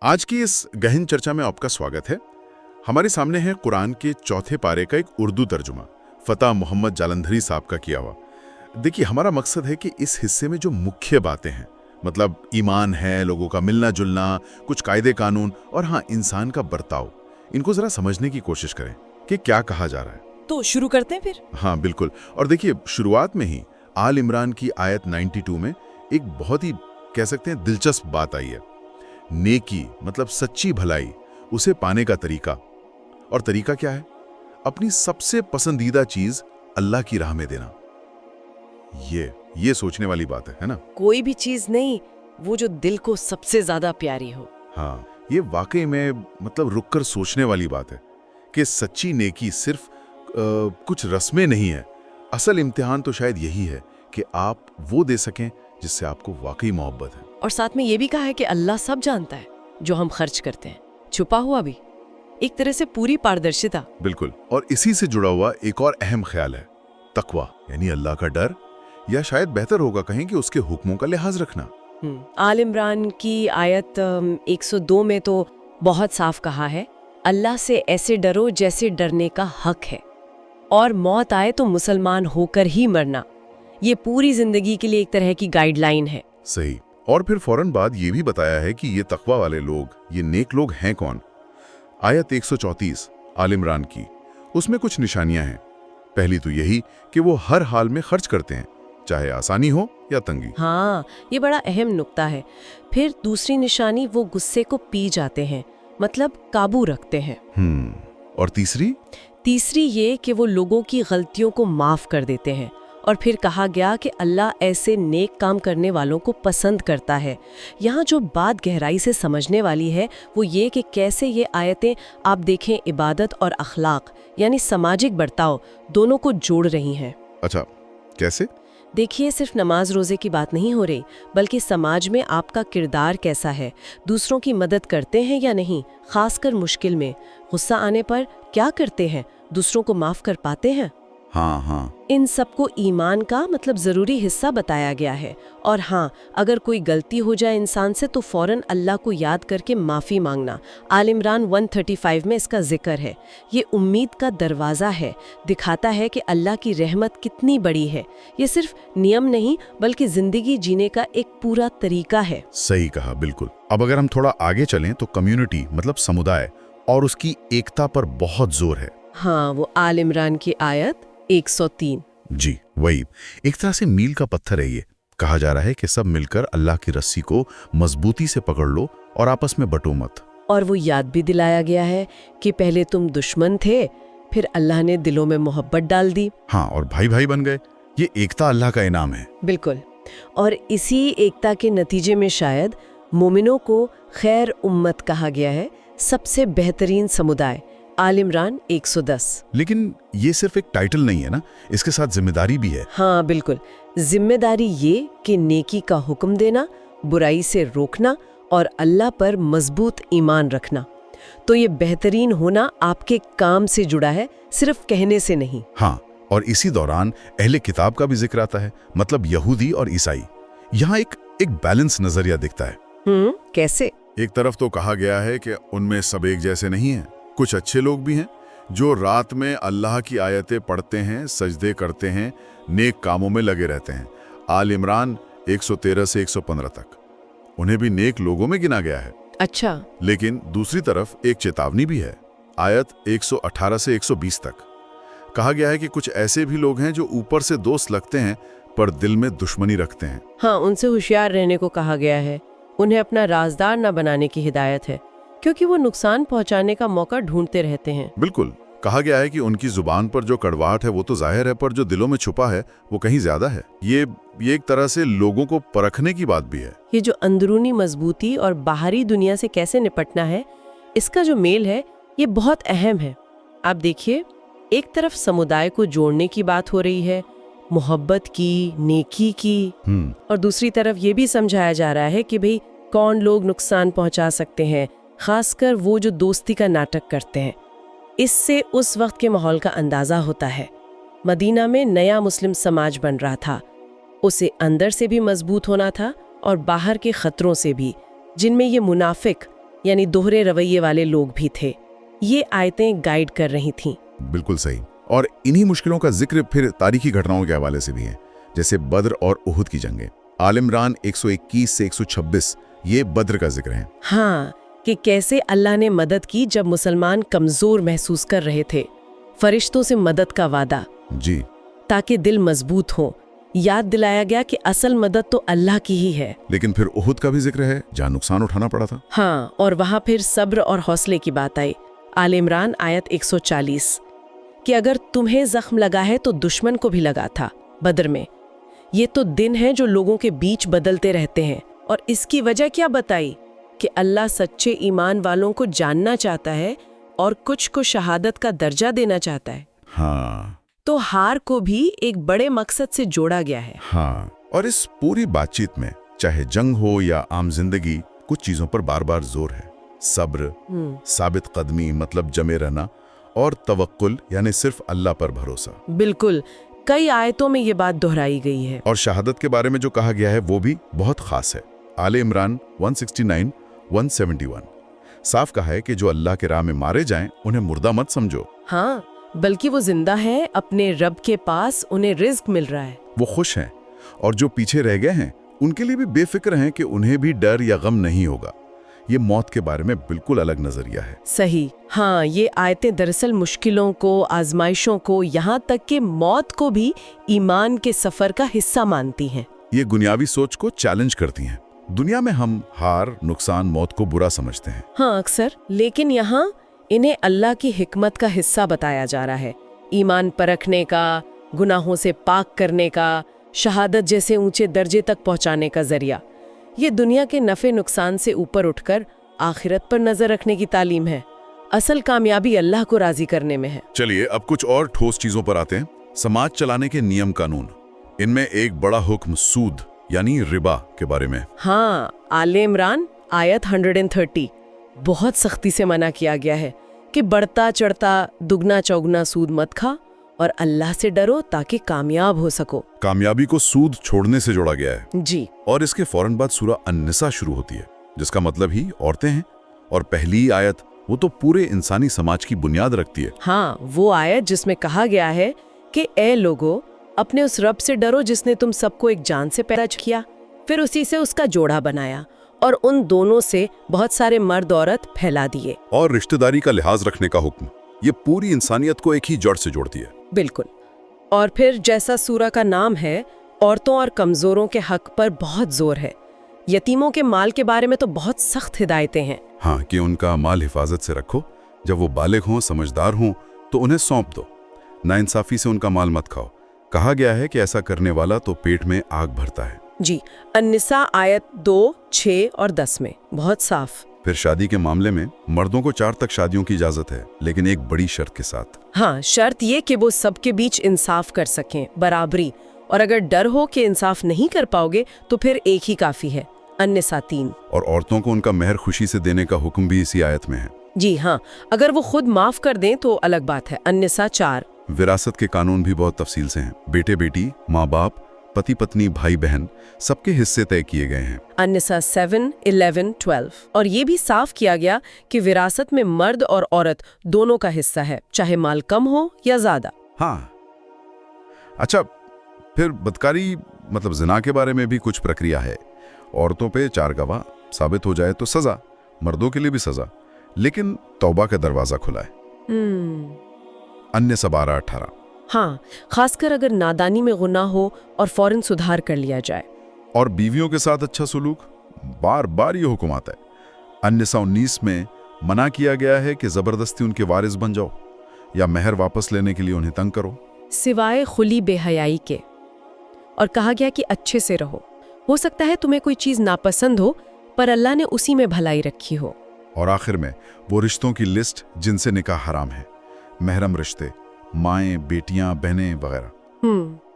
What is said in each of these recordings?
आज की इस गहन चर्चा में आपका स्वागत है। हमारे सामने है कुरान के चौथे पारे का एक उर्दू तर्जुमा, फतेह मोहम्मद जालंधरी साहब का किया हुआ। देखिए, हमारा मकसद है कि इस हिस्से में जो मुख्य बातें हैं, मतलब ईमान है, लोगों का मिलना जुलना, कुछ कायदे कानून और हाँ, इंसान का बर्ताव, इनको जरा समझने की कोशिश करें कि क्या कहा जा रहा है। तो शुरू करते हैं फिर। हाँ बिल्कुल। और देखिए, शुरुआत में ही आल इमरान की आयत 92 में एक बहुत ही कह सकते हैं दिलचस्प बात आई है। नेकी मतलब सच्ची भलाई, उसे पाने का तरीका। और तरीका क्या है? अपनी सबसे पसंदीदा चीज अल्लाह की राह में देना। ये सोचने वाली बात है ना? कोई भी चीज नहीं, वो जो दिल को सबसे ज्यादा प्यारी हो। हाँ, ये वाकई में मतलब रुककर सोचने वाली बात है कि सच्ची नेकी सिर्फ कुछ रस्में नहीं है। असल इम्तिहान तो शायद यही है कि आप वो दे सकें जिससे आपको वाकई मोहब्बत है। और साथ में ये भी कहा है कि अल्लाह सब जानता है जो हम खर्च करते हैं, छुपा हुआ भी, एक तरह से पूरी पारदर्शिता। बिल्कुल। और इसी से जुड़ा हुआ एक और अहम ख्याल है तकवा, यानी अल्लाह का डर, या शायद बेहतर होगा कहें कि उसके हुक्मों का लिहाज रखना। आल इमरान की आयत 102 में तो बहुत साफ कहा है, अल्लाह से ऐसे डरो जैसे डरने का हक है, और मौत आए तो मुसलमान होकर ही मरना। ये पूरी जिंदगी के लिए एक तरह की गाइडलाइन है। सही। और फिर फौरन बाद ये भी बताया है कि ये तकवा वाले लोग, ये नेक लोग हैं कौन। आयत 134 आल इमरान की, उसमें कुछ निशानियां हैं। पहली तो यही कि वो हर हाल में खर्च करते हैं, चाहे आसानी हो या तंगी। हाँ, ये बड़ा अहम नुक्ता है। फिर दूसरी निशानी, वो गुस्से को पी जाते हैं, मतलब काबू रखते हैं। और तीसरी ये कि वो लोगों की गलतियों को माफ कर देते हैं। और फिर कहा गया कि अल्लाह ऐसे नेक काम करने वालों को पसंद करता है। यहाँ जो बात गहराई से समझने वाली है वो ये कि कैसे ये आयतें, आप देखें, इबादत और अखलाक यानी सामाजिक बर्ताव दोनों को जोड़ रही हैं। अच्छा, कैसे? देखिए, सिर्फ नमाज रोजे की बात नहीं हो रही, बल्कि समाज में आपका किरदार कैसा है, दूसरों की मदद करते हैं या नहीं, खासकर मुश्किल में, गुस्सा आने पर क्या करते हैं, दूसरों को माफ कर पाते हैं। हाँ, इन सबको ईमान का मतलब जरूरी हिस्सा बताया गया है। और हाँ, अगर कोई गलती हो जाए इंसान से तो फौरन अल्लाह को याद करके माफ़ी मांगना। आल इमरान 135 में इसका जिक्र है। ये उम्मीद का दरवाज़ा है, दिखाता है कि अल्लाह की रहमत कितनी बड़ी है। ये सिर्फ नियम नहीं बल्कि ज़िंदगी जीने का एक पूरा तरीका है। सही कहा, बिल्कुल। अब अगर हम थोड़ा आगे चलें तो कम्युनिटी मतलब समुदाय और उसकी एकता पर बहुत जोर है। हाँ, वो आल इमरान की आयत 103। जी वही, एक तरह से मील का पत्थर है ये। कहा जा रहा है कि सब मिलकर अल्लाह की रस्सी को मजबूती से पकड़ लो और आपस में बंटो मत। और वो याद भी दिलाया गया है कि पहले तुम दुश्मन थे, फिर अल्लाह ने दिलों में मोहब्बत डाल दी। हाँ, और भाई भाई बन गए। ये एकता अल्लाह का इनाम है। बिल्कुल। और इसी एकता के नतीजे में शायद मोमिनों को खैर उम्मत कहा गया है, सबसे बेहतरीन समुदाय। आल इमरान 110। लेकिन ये सिर्फ एक टाइटल नहीं है ना, इसके साथ जिम्मेदारी भी है। हाँ बिल्कुल, जिम्मेदारी ये कि नेकी का हुक्म देना, बुराई से रोकना और अल्लाह पर मजबूत ईमान रखना। तो ये बेहतरीन होना आपके काम से जुड़ा है, सिर्फ कहने से नहीं। हाँ, और इसी दौरान अहले किताब का भी जिक्र आता है, मतलब यहूदी और ईसाई। यहाँ एक बैलेंस नजरिया दिखता है। कैसे? एक तरफ तो कहा गया है कि उनमें सब एक जैसे नहीं हैं, कुछ अच्छे लोग भी हैं जो रात में अल्लाह की आयतें पढ़ते हैं, सजदे करते हैं, नेक कामों में लगे रहते हैं। आल इमरान 113 से 115 तक उन्हें भी नेक लोगों में गिना गया है। अच्छा। लेकिन दूसरी तरफ एक चेतावनी भी है। आयत 118 से 120 तक कहा गया है कि कुछ ऐसे भी लोग हैं जो ऊपर से दोस्त लगते हैं पर दिल में दुश्मनी रखते हैं। हाँ, उनसे होशियार रहने को कहा गया है। उन्हें अपना राजदार न बनाने की हिदायत है, क्योंकि वो नुकसान पहुंचाने का मौका ढूंढते रहते हैं। बिल्कुल। कहा गया है कि उनकी जुबान पर जो कड़वाहट है वो तो जाहिर है, पर जो दिलों में छुपा है वो कहीं ज्यादा है। ये एक तरह से लोगों को परखने की बात भी है। ये जो अंदरूनी मजबूती और बाहरी दुनिया से कैसे निपटना है, इसका जो मेल है, ये बहुत अहम है। आप देखिए, एक तरफ समुदाय को जोड़ने की बात हो रही है, मोहब्बत की, नेकी की, और दूसरी तरफ ये भी समझाया जा रहा है कि भाई कौन लोग नुकसान पहुंचा सकते हैं, खासकर वो जो दोस्ती का नाटक करते हैं। इससे उस वक्त के माहौल का अंदाजा होता है। मदीना में नया मुस्लिम समाज बन रहा था, उसे अंदर से भी मजबूत होना था और बाहर के खतरों से भी, जिनमें ये मुनाफिक यानी दोहरे रवैये वाले लोग भी थे। ये आयतें गाइड कर रही थीं। बिल्कुल सही। और इन्हीं मुश्किलों का जिक्र फिर तारीखी घटनाओं के हवाले से भी है, जैसे बद्र और उहुद की जंगें। आल इमरान 121 से 126 ये बद्र का जिक्र है। हाँ, कि कैसे अल्लाह ने मदद की जब मुसलमान कमजोर महसूस कर रहे थे। फरिश्तों से मदद का वादा, जी, ताकि दिल मजबूत हो। याद दिलाया गया कि असल मदद तो अल्लाह की ही है। लेकिन फिर उहुद का भी जिक्र है, जहां नुकसान उठाना पड़ा था। हाँ, और वहां फिर सब्र और हौसले की बात आई। आल इमरान आयत 140 कि अगर तुम्हें जख्म लगा है तो दुश्मन को भी लगा था बद्र में। ये तो दिन है जो लोगों के बीच बदलते रहते हैं। और इसकी वजह क्या बताई कि अल्लाह सच्चे ईमान वालों को जानना चाहता है और कुछ को शहादत का दर्जा देना चाहता है। हाँ, तो हार को भी एक बड़े मकसद से जोड़ा गया है। हाँ, और इस पूरी बातचीत में चाहे जंग हो या आम जिंदगी, कुछ चीजों पर बार बार जोर है। सब्र, साबित कदमी मतलब जमे रहना, और तवक्कुल यानी सिर्फ अल्लाह पर भरोसा। बिल्कुल, कई आयतों में ये बात दोहराई गई है। और शहादत के बारे में जो कहा गया है वो भी बहुत खास है। आले इमरान 169, 171 साफ कहा है कि जो अल्लाह के राह में मारे जाएं उन्हें मुर्दा मत समझो। हाँ, बल्कि वो जिंदा है, अपने रब के पास उन्हें रिज्क मिल रहा है। वो खुश हैं, और जो पीछे रह गए हैं उनके लिए भी बेफिक्र हैं कि उन्हें भी डर या गम नहीं होगा। ये मौत के बारे में बिल्कुल अलग नजरिया है। सही। हाँ, ये आयतें दरअसल मुश्किलों को, आजमाइशों को, यहाँ तक कि मौत को भी ईमान के सफर का हिस्सा मानती हैं। ये दुनियावी सोच को चैलेंज करती हैं। दुनिया में हम हार, नुकसान, मौत को बुरा समझते हैं। हाँ, अक्सर। लेकिन यहाँ इन्हें अल्लाह की हिकमत का हिस्सा बताया जा रहा है। ईमान परखने का, गुनाहों से पाक करने का, शहादत जैसे ऊंचे दर्जे तक पहुंचाने का जरिया। ये दुनिया के नफे नुकसान से ऊपर उठकर आखिरत पर नजर रखने की तालीम है। असल कामयाबी अल्लाह को राजी करने में है। चलिए अब कुछ और ठोस चीजों पर आते हैं। समाज चलाने के नियम कानून, इनमें एक बड़ा हुक्म सूद यानी रिबा के बारे में। हाँ, आले इमरान आयत 130 बहुत सख्ती से मना किया गया है कि बढ़ता चढ़ता दुगना चौगना सूद मत खा और अल्लाह से डरो ताकि कामयाब हो सको। कामयाबी को सूद छोड़ने से जोड़ा गया है। जी। और इसके फौरन बाद सूरा अन-निसा शुरू होती है, जिसका मतलब ही औरतें हैं। और पहली आयत वो तो पूरे इंसानी समाज की बुनियाद रखती है। हाँ, वो आयत जिसमें कहा गया है कि ए लोगो, अपने उस रब से डरो जिसने तुम सबको एक जान से पैदा किया, फिर उसी से उसका जोड़ा बनाया और उन दोनों से बहुत सारे मर्द औरत फैला दिए। और रिश्तेदारी का लिहाज रखने का हुक्म, ये पूरी इंसानियत को एक ही जड़ से जोड़ती है। बिल्कुल। और फिर जैसा सूरा का नाम है, औरतों और कमजोरों के हक पर बहुत जोर है। यतीमों के माल के बारे में तो बहुत सख्त हिदायतें हैं। हाँ, कि उनका माल हिफाजत से रखो, जब वो बालिग हों, समझदार हों तो उन्हें सौंप दो। नाइंसाफी से उनका माल मत खाओ। कहा गया है कि ऐसा करने वाला तो पेट में आग भरता है। जी, अन-निसा आयत 2, 6 और 10 में बहुत साफ। फिर शादी के मामले में मर्दों को 4 तक शादियों की इजाजत है, लेकिन एक बड़ी शर्त के साथ। हाँ, शर्त ये कि वो सबके बीच इंसाफ कर सकें, बराबरी। और अगर डर हो कि इंसाफ नहीं कर पाओगे तो फिर एक ही काफी है। अन-निसा 3। और औरतों को उनका मेहर खुशी से देने का हुक्म भी इसी आयत में है। जी हाँ, अगर वो खुद माफ कर दें तो अलग बात है। अन-निसा 4। विरासत के कानून भी बहुत तफसील से हैं। बेटे बेटी, माँ बाप, पति पत्नी, भाई बहन, सबके हिस्से तय किए गए हैं। अन-निसा 7, 11, 12। और ये भी साफ किया गया कि विरासत में मर्द और औरत दोनों का हिस्सा है, चाहे माल कम हो या ज्यादा। हाँ, अच्छा, फिर बदकारी मतलब जिना के बारे में भी कुछ प्रक्रिया है। औरतों पे 4 गवाह साबित हो जाए तो सजा, मर्दों के लिए भी सजा, लेकिन तौबा का दरवाजा खुला है। अन्य 12, 18। हाँ, खासकर अगर नादानी में गुनाह हो और फौरन सुधार कर लिया जाए। और बीवियों के साथ अच्छा सलूक, बार बार ये हुक्म आता है। अन्य 19 में मना किया गया है कि जबरदस्ती उनके वारिस बन जाओ या महर वापस लेने के लिए उन्हें तंग करो, सिवाय खुली बेहयाई के। और कहा गया कि अच्छे से रहो। हो सकता है तुम्हें कोई चीज नापसंद हो, पर अल्लाह ने उसी में भलाई रखी हो। और आखिर में वो रिश्तों की लिस्ट जिनसे निकाह हराम है, महरम रिश्ते, माएं, बेटियां, बहनें वगैरह।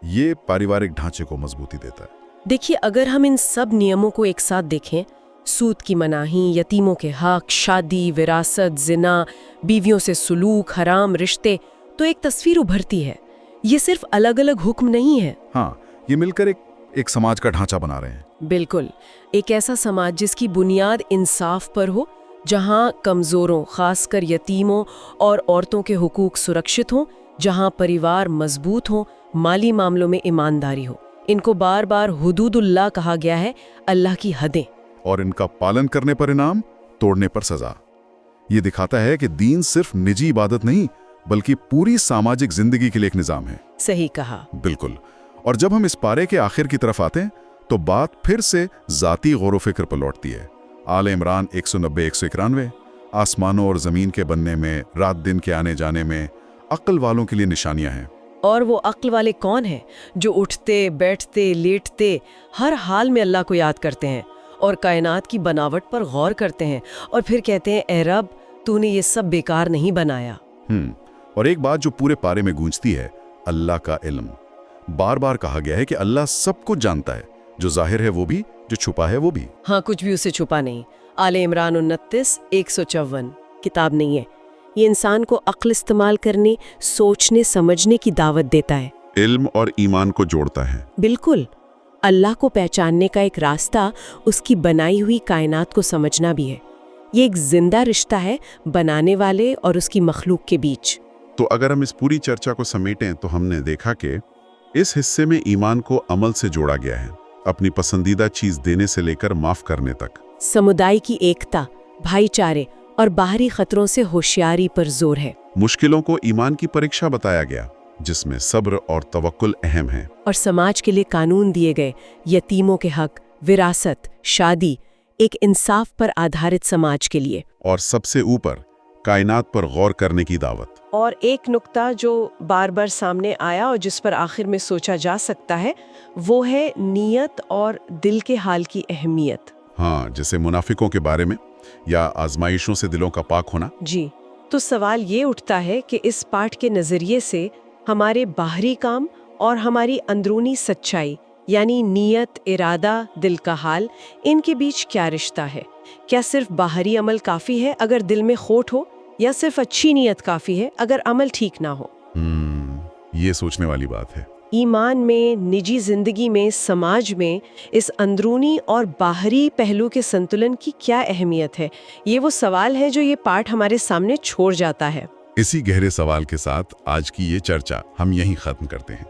ये पारिवारिक ढांचे को मजबूती देता है। देखिए, अगर हम इन सब नियमों को एक साथ देखें, सूद की मनाही, यतीमों के हक, शादी, विरासत, जिना, बीवियों से सुलूक, हराम रिश्ते, तो एक तस्वीर उभरती है। ये सिर्फ अलग अलग हुक्म नहीं है। हाँ, ये मिलकर एक समाज का ढांचा बना रहे हैं। बिल्कुल, एक ऐसा समाज जिसकी बुनियाद इंसाफ पर हो, जहां कमज़ोरों, खासकर यतीमों और औरतों के हुकूक सुरक्षित हों, जहां परिवार मजबूत हों, माली मामलों में ईमानदारी हो। इनको बार बार हुदूदुल्लाह कहा गया है, अल्लाह की हदें। और इनका पालन करने पर इनाम, तोड़ने पर सजा। ये दिखाता है कि दीन सिर्फ निजी इबादत नहीं बल्कि पूरी सामाजिक जिंदगी के लिए एक निजाम है। सही कहा। बिल्कुल। और जब हम इस पारे के आखिर की तरफ आते हैं तो बात फिर से जाती गौर व फिक्र पर लौटती है। आले इमरान 190-191, आसमानों और ज़मीन के बनने में, रात दिन के आने जाने में अक्ल वालों के लिए निशानियां हैं। और वो अक्ल वाले कौन हैं जो उठते, बैठते, लेटते हर हाल में अल्लाह को याद करते हैं और कायनात की बनावट पर गौर करते हैं और फिर कहते हैं, ए रब, तूने ये सब बेकार नहीं बनाया। और एक बात जो पूरे पारे में गूंजती है, अल्लाह का इल्म। बार बार कहा गया है कि अल्लाह सब कुछ जानता है, जो जाहिर है वो भी, जो छुपा है वो भी। हाँ, कुछ भी उसे छुपा नहीं। आले इमरान 29-154 किताब नहीं है। ये इंसान को अक्ल इस्तेमाल करने, सोचने, समझने की दावत देता है। इल्म और ईमान को जोड़ता है। बिल्कुल। अल्लाह को पहचानने का एक रास्ता उसकी बनाई हुई कायनात को समझना भी है। ये एक जिंदा रिश्ता है बनाने वाले और उसकी मखलूक के बीच। तो अगर हम इस पूरी चर्चा को समेटें तो हमने देखा कि इस हिस्से में ईमान को अमल से जोड़ा गया है, अपनी पसंदीदा चीज देने से लेकर माफ करने तक। समुदाय की एकता, भाईचारे और बाहरी खतरों से होशियारी पर जोर है। मुश्किलों को ईमान की परीक्षा बताया गया, जिसमें सब्र और तवक्कुल अहम है। और समाज के लिए कानून दिए गए, यतीमों के हक, विरासत, शादी, एक इंसाफ पर आधारित समाज के लिए। और सबसे ऊपर कायनात पर गौर करने की दावत। और एक नुक्ता जो बार बार सामने आया और जिस पर आखिर में सोचा जा सकता है, वो है नीयत और दिल के हाल की अहमियत। हाँ, जैसे मुनाफिकों के बारे में या आजमाइशों से दिलों का पाक होना। जी, तो सवाल ये उठता है कि इस पाठ के नजरिए से हमारे बाहरी काम और हमारी अंदरूनी सच्चाई, यानी नीयत, इरादा, दिल का हाल, इनके बीच क्या रिश्ता है? क्या सिर्फ बाहरी अमल काफी है अगर दिल में खोट हो, या सिर्फ अच्छी नीयत काफी है अगर अमल ठीक ना हो? ये सोचने वाली बात है। ईमान में, निजी जिंदगी में, समाज में इस अंदरूनी और बाहरी पहलू के संतुलन की क्या अहमियत है? ये वो सवाल है जो ये पाठ हमारे सामने छोड़ जाता है। इसी गहरे सवाल के साथ आज की ये चर्चा हम यहीं खत्म करते हैं।